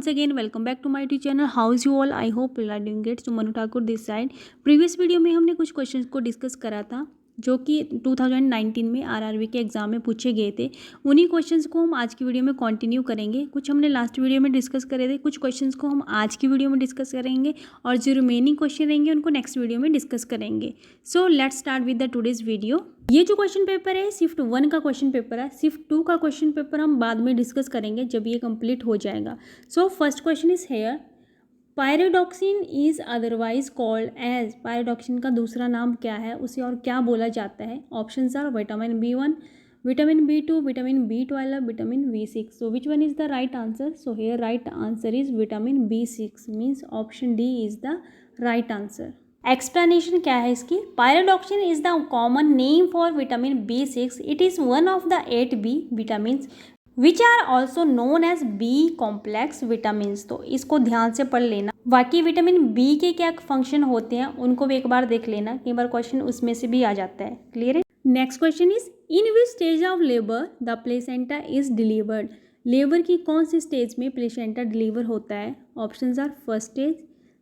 once again welcome back to my YouTube channel. How is you all? I hope you are doing great. So Manu Thakur this side. Previous video में हमने कुछ questions को discuss करा था जो कि 2019 में आरआरबी के एग्ज़ाम में पूछे गए थे. उन्हीं क्वेश्चंस को हम आज की वीडियो में कंटिन्यू करेंगे. कुछ हमने लास्ट वीडियो में डिस्कस करे थे, कुछ क्वेश्चंस को हम आज की वीडियो में डिस्कस करेंगे और जो रिमेनिंग क्वेश्चन रहेंगे उनको नेक्स्ट वीडियो में डिस्कस करेंगे. So let's start with the today's video. ये जो क्वेश्चन पेपर है शिफ्ट 1 का क्वेश्चन पेपर है. शिफ्ट 2 का क्वेश्चन पेपर हम बाद में डिस्कस करेंगे जब ये कंप्लीट हो जाएगा. So first question is here. Pyridoxine is otherwise called as. Pyridoxine का दूसरा नाम क्या है, उसे और क्या बोला जाता है? Options are vitamin B1, vitamin B2, vitamin B12, vitamin B6. So which one is the right answer? So here right answer is vitamin B6 means option D is the right answer. Explanation क्या है इसकी? Pyridoxine is the common name for vitamin B6. It is one of the 8 B vitamins which are also known as B complex vitamins. तो इसको ध्यान से पढ़ लेना. बाकी विटामिन B के क्या फंक्शन होते हैं उनको भी एक बार देख लेना, कई बार क्वेश्चन उसमें से भी आ जाता है. क्लियर है? Next question is in which stage of labour the placenta is delivered. Labour की कौन सी स्टेज में प्लेसेंटा डिलीवर होता है? Options are first stage,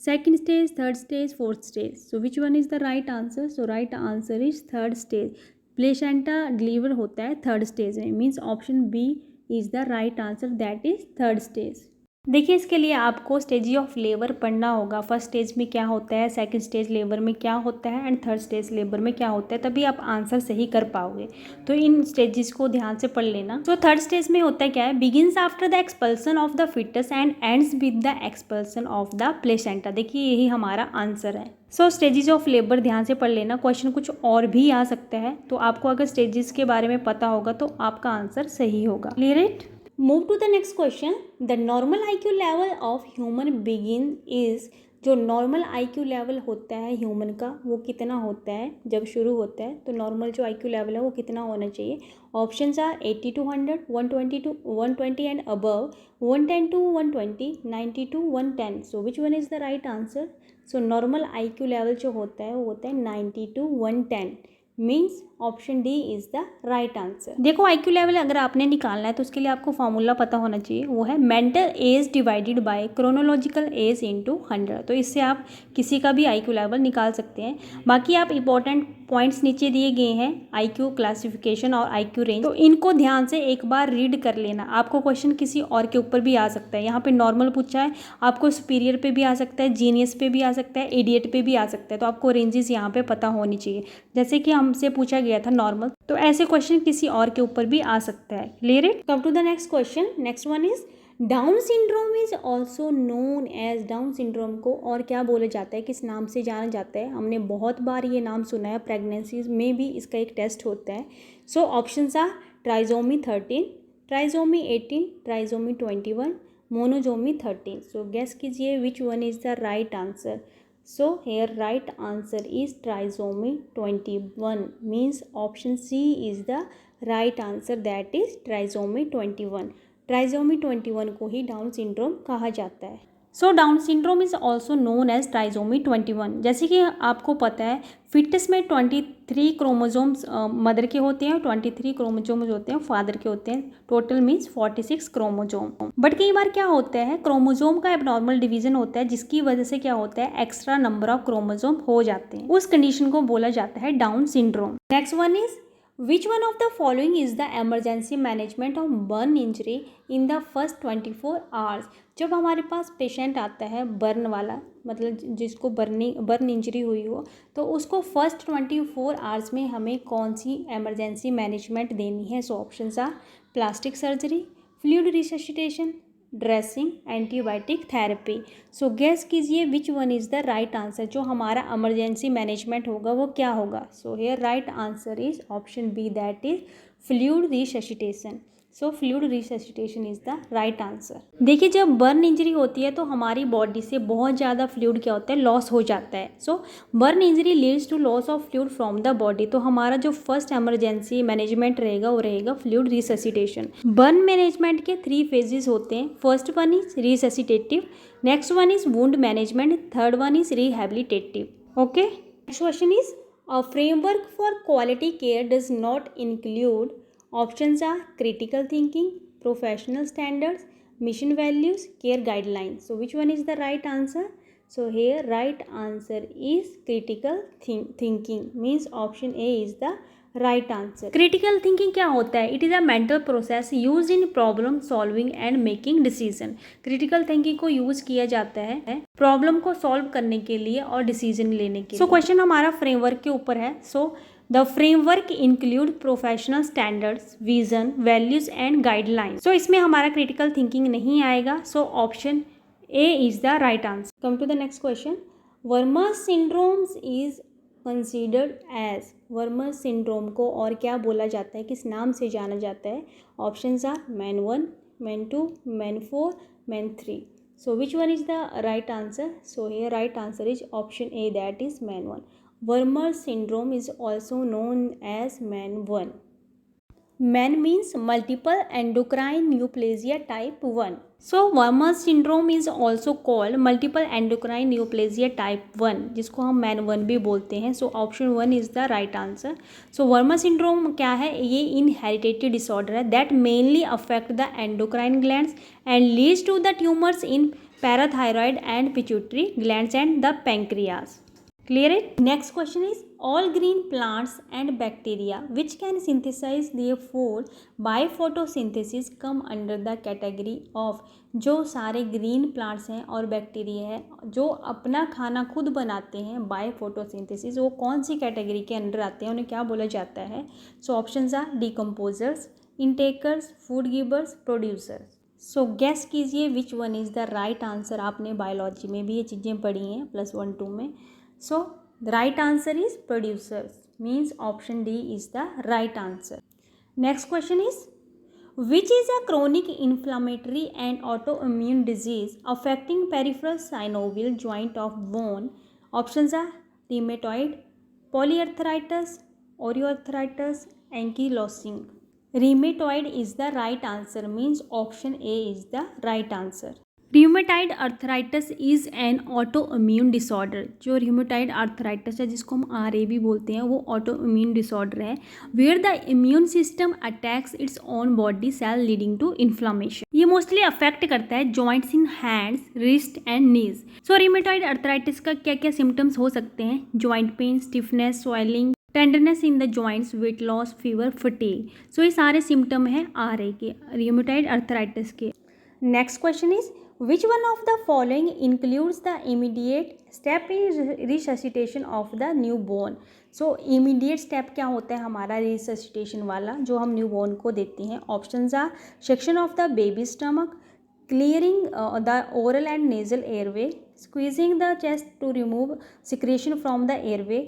second stage, third stage, fourth stage. So which one is the right answer? So right answer is third stage. Placenta deliver होता है third stage में means option B is the right answer, that is third stage. देखिए इसके लिए आपको stage of labour पढ़ना होगा. First stage में क्या होता है, सेकंड स्टेज लेबर में क्या होता है एंड थर्ड स्टेज लेबर में क्या होता है, तभी आप आंसर सही कर पाओगे. तो इन स्टेजेस को ध्यान से पढ़ लेना. तो थर्ड स्टेज में होता है क्या है, begins after the expulsion of the foetus and ends with the expulsion of the placenta. देखिए यही हमारा आंसर है. सो स्टेजेस ऑफ लेबर ध्यान से पढ़ लेना. क्वेश्चन कुछ और भी आ सकता है, तो आपको अगर स्टेजेस के बारे में पता होगा तो आपका आंसर सही होगा. Clear it? Move to the next question. The normal IQ level of human बिगिन इज. जो नॉर्मल IQ लेवल होता है ह्यूमन का वो कितना होता है जब शुरू होता है? तो नॉर्मल जो IQ लेवल है वो कितना होना चाहिए? Options are 80 to 100, 120 to 120 and above, 110 to 120, 90 to 110. So which one is the right answer? So normal IQ level जो होता है वो होता है 90 to 110 means option D is the right answer. देखो IQ लेवल अगर आपने निकालना है तो उसके लिए आपको फॉर्मूला पता होना चाहिए, वो है mental as divided by chronological age into 100. तो इससे आप किसी का भी IQ लेवल निकाल सकते हैं. बाकी आप इंपॉर्टेंट पॉइंट्स नीचे दिए गए हैं IQ क्लासिफिकेशन और IQ रेंज, तो इनको ध्यान से एक बार रीड कर लेना. आपको क्वेश्चन किसी और के ऊपर भी आ सकता है. यहाँ पे नॉर्मल पूछा है, आपको सुपीरियर पे भी आ सकता है, जीनियस पे भी आ सकता है, इडियट पे भी आ सकता है. तो आपको रेंजेस यहाँ पे पता होनी चाहिए. जैसे कि हमसे पूछा गया था नॉर्मल, तो ऐसे क्वेश्चन किसी और के ऊपर भी आ सकता है. Clear it? Come to the next question. Next one is down syndrome is also known as. Down syndrome को और क्या बोला जाता है, किस नाम से जाना जाता है? हमने बहुत बार ये नाम सुना है, प्रेगनेंसी में भी इसका एक टेस्ट होता है. So options are trisomy 13, trisomy 18, trisomy 21, monosomy 13. So guess कीजिए which one is the right answer. So here right answer is trisomy 21 means option C is the right answer, that is trisomy 21. Trisomy 21 को ही down syndrome कहा जाता है. So down syndrome is also known as trisomy 21. जैसे कि आपको पता है फिटस में 23 क्रोमोजोम्स मदर के होते हैं और 23 क्रोमोजोम्स होते हैं फादर के होते हैं. Total means 46 chromosome. बट कई बार क्या होता है, क्रोमोजोम का एबनॉर्मल डिवीजन होता है जिसकी वजह से क्या होता है, एक्स्ट्रा नंबर ऑफ क्रोमोजोम हो जाते हैं. उस कंडीशन को बोला जाता है down syndrome. Next one is which one of the following is the emergency management of burn injury in the first 24 hours. जब हमारे पास पेशेंट आता है बर्न वाला, मतलब जिसको बर्न इंजरी हुई हो, तो उसको फर्स्ट 24 आवर्स में हमें कौन सी एमरजेंसी मैनेजमेंट देनी है? So options are plastic surgery, fluid resuscitation, dressing, antibiotic therapy. So guess कीजिए which one is the right answer. जो हमारा इमरजेंसी मैनेजमेंट होगा वो क्या होगा? So here right answer is option B, that is fluid resuscitation. So fluid resuscitation is the right answer. देखिए जब burn injury होती है तो हमारी बॉडी से बहुत ज़्यादा फ्लूइड क्या होता है, लॉस हो जाता है. So burn injury leads to loss of fluid from the body. तो हमारा जो फर्स्ट एमरजेंसी मैनेजमेंट रहेगा वो रहेगा फ्लूइड रिससिटेशन. बर्न मैनेजमेंट के 3 फेजेस होते हैं. First one is resuscitative, next one is wound management, third one is rehabilitative. Okay. Next question is a framework for quality care does not include. Options are critical thinking, professional standards, mission values, care guidelines. So which one is the right answer? So here right answer is critical thinking, means option A is the right answer. Critical thinking क्या होता है? It is a mental process used in problem solving and making decision. Critical thinking को use किया जाता है problem को solve करने के लिए और डिसीजन लेने के लिए. So क्वेश्चन हमारा फ्रेमवर्क के ऊपर है. So the framework include professional standards, vision, values and guidelines. So इसमें हमारा critical thinking नहीं आएगा. So option A is the right answer. Come to the next question. Vermeer's syndrome is considered as. Vermeer's syndrome को और क्या बोला जाता है, किस नाम से जाना जाता है? Options are man 1, man 2, man 4, man 3. So which one is the right answer? So here right answer is option A, that is man 1. Vermeer's syndrome is also known as man 1. Man means multiple endocrine neoplasia type 1. So Vermeer's syndrome is also called multiple endocrine neoplasia type 1, जिसको हम man 1 भी बोलते हैं. So option 1 is the right answer. So Vermeer's syndrome क्या है? ये inherited disorder है that mainly affect the endocrine glands and leads to the tumors in parathyroid and pituitary glands and the pancreas. Clear it? Next question is, all green plants and bacteria which can synthesize their food by photosynthesis come under the category of. जो सारे green plants हैं और bacteria है जो अपना खाना खुद बनाते हैं बाय फोटोसिंथेसिस, वो कौन सी कैटेगरी के अंडर आते हैं, उन्हें क्या बोला जाता है? So options are decomposers, intakers, food givers, producers. So guess कीजिए which one is the right answer. आपने बायोलॉजी में भी ये चीज़ें पढ़ी हैं +1 2 में. So the right answer is producers, means option D is the right answer. Next question is, which is a chronic inflammatory and autoimmune disease affecting peripheral synovial joint of bone? Options are rheumatoid, polyarthritis, osteoarthritis, ankylosing. Rheumatoid is the right answer, means option A is the right answer. Rheumatoid arthritis is an autoimmune disorder. जो rheumatoid arthritis है जिसको हम RA भी बोलते हैं, वो autoimmune disorder है where the immune system attacks its own body cell leading to inflammation. ये mostly affect करता है joints in hands, wrist and knees. So rheumatoid arthritis का क्या क्या symptoms हो सकते हैं? Joint pain, stiffness, swelling, tenderness in the joints, weight loss, fever, fatigue. So ये सारे सिम्टम हैं RA के, rheumatoid arthritis के. Next question is, which one of the following includes the immediate step in resuscitation of the newborn? So immediate step क्या होता है हमारा resuscitation वाला जो हम न्यूबॉर्न को देते हैं? Options are section of the baby stomach, clearing the oral and nasal airway, squeezing the chest to remove secretion from the airway,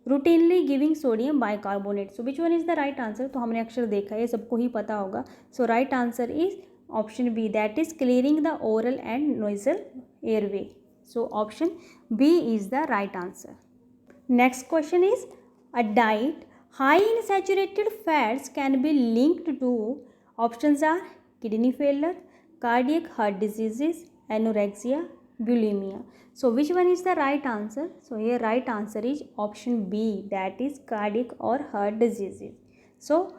routinely giving sodium bicarbonate. So which one is the right answer? तो हमने अक्सर देखा है, ये सबको ही पता होगा. So right answer is option B, that is clearing the oral and nasal airway. So option B is the right answer. Next question is, a diet high in saturated fats can be linked to. Options are kidney failure, cardiac heart diseases, anorexia, bulimia. So which one is the right answer? So here right answer is option B, that is cardiac or heart diseases. So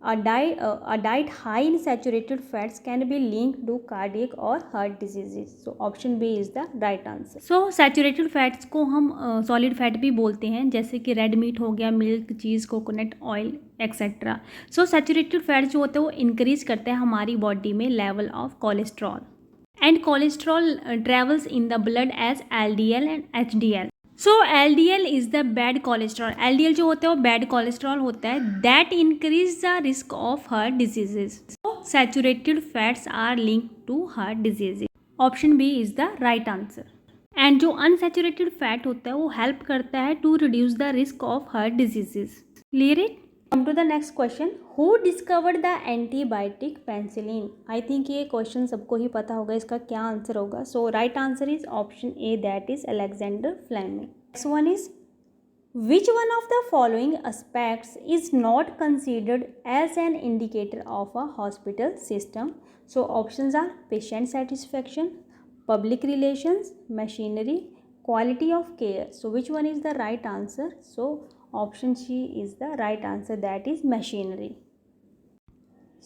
a diet high in saturated fats can be linked to cardiac or heart diseases. So option B is the right answer. So saturated fats को हम solid fat भी बोलते हैं, जैसे कि red meat हो गया, milk, cheese, coconut oil etcetera. So saturated fats जो होते हैं वो इंक्रीज करते हैं हमारी बॉडी में level of cholesterol, and cholesterol travels in the blood as LDL and HDL. So LDL is the bad cholesterol. LDL जो होता है वो बैड कोलेस्ट्रॉल होता है that increase the risk of heart diseases. So saturated fats are link to heart diseases. Option B is the right answer. And जो unsaturated fat होता है वो हेल्प करता है to reduce the risk of heart diseases. Clear it? Come to the next question, who discovered the antibiotic penicillin? I think ये question सबको ही पता होगा, इसका क्या आंसर होगा. So right answer is option A, that is Alexander Fleming. Next one is, which one of the following aspects is not considered as an indicator of a hospital system? So options are patient satisfaction, public relations, machinery, quality of care. So which one is the right answer? So option C is the right answer, that is machinery.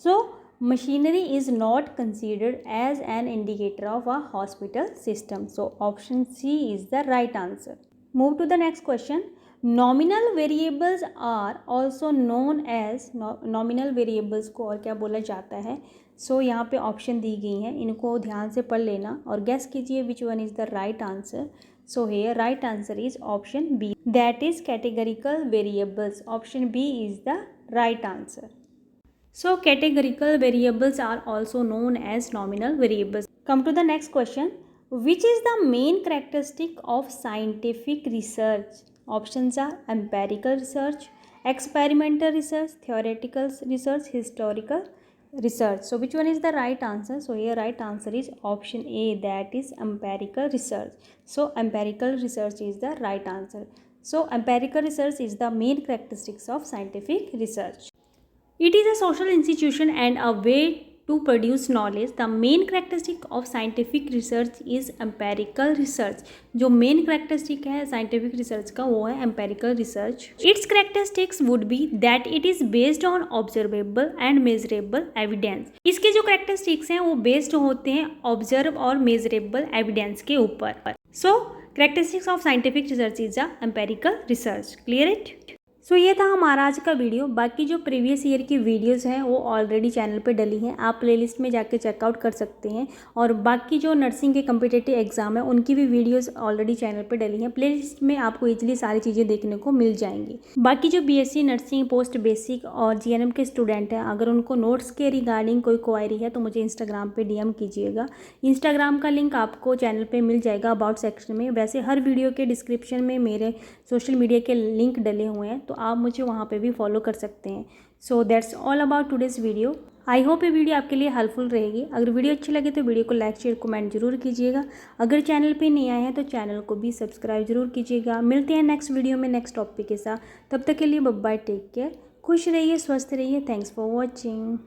So machinery is not considered as an indicator of a hospital system. So option C is the right answer. Move to the next question. Nominal variables are also known as, nominal variables को और क्या बोला जाता है? सो यहाँ पे option दी गई हैं, इनको ध्यान से पढ़ लेना और गेस कीजिए which one is the right answer. So here right answer is option B, that is categorical variables. Option B is the right answer. So categorical variables are also known as nominal variables. Come to the next question. Which is the main characteristic of scientific research? Options are empirical research, experimental research, theoretical research, historical research. So which one is the right answer? So here right answer is option A, that is empirical research. So empirical research is the right answer. So empirical research is the main characteristics of scientific research. It is a social institution and a way to produce knowledge. The main characteristic of scientific research is empirical research. जो main characteristic है scientific research का वो है empirical research. Its characteristics would be that it is based on observable and measurable evidence. इसके जो characteristics हैं वो based होते हैं observe और measurable evidence के ऊपर. So characteristics of scientific research is a empirical research. Clear it? सो ये था हमारा आज का वीडियो. बाकी जो प्रीवियस ईयर की वीडियोस हैं वो ऑलरेडी चैनल पे डली हैं, आप प्लेलिस्ट में जाके चेकआउट कर सकते हैं. और बाकी जो नर्सिंग के कम्पिटिटिव एग्जाम है उनकी भी वीडियोस ऑलरेडी चैनल पे डली हैं. प्लेलिस्ट में आपको इजीली सारी चीज़ें देखने को मिल जाएंगी. बाकी जो बीएससी नर्सिंग, पोस्ट बेसिक और जीएनएम के स्टूडेंट हैं, अगर उनको नोट्स के रिगार्डिंग कोई क्वायरी है तो मुझे इंस्टाग्राम पर DM कीजिएगा. इंस्टाग्राम का लिंक आपको चैनल पर मिल जाएगा अबाउट सेक्शन में. वैसे हर वीडियो के डिस्क्रिप्शन में मेरे सोशल मीडिया के लिंक डले हुए हैं, तो आप मुझे वहाँ पे भी फॉलो कर सकते हैं. So that's all about today's video. I hope ये वीडियो आपके लिए हेल्पफुल रहेगी. अगर वीडियो अच्छी लगे तो वीडियो को लाइक, शेयर, कमेंट जरूर कीजिएगा. अगर चैनल पे नहीं आए हैं तो चैनल को भी सब्सक्राइब जरूर कीजिएगा. मिलते हैं नेक्स्ट वीडियो में नेक्स्ट टॉपिक के साथ. तब तक के लिए बाय बाय, टेक केयर, खुश रहिए, स्वस्थ रहिए. Thanks for watching.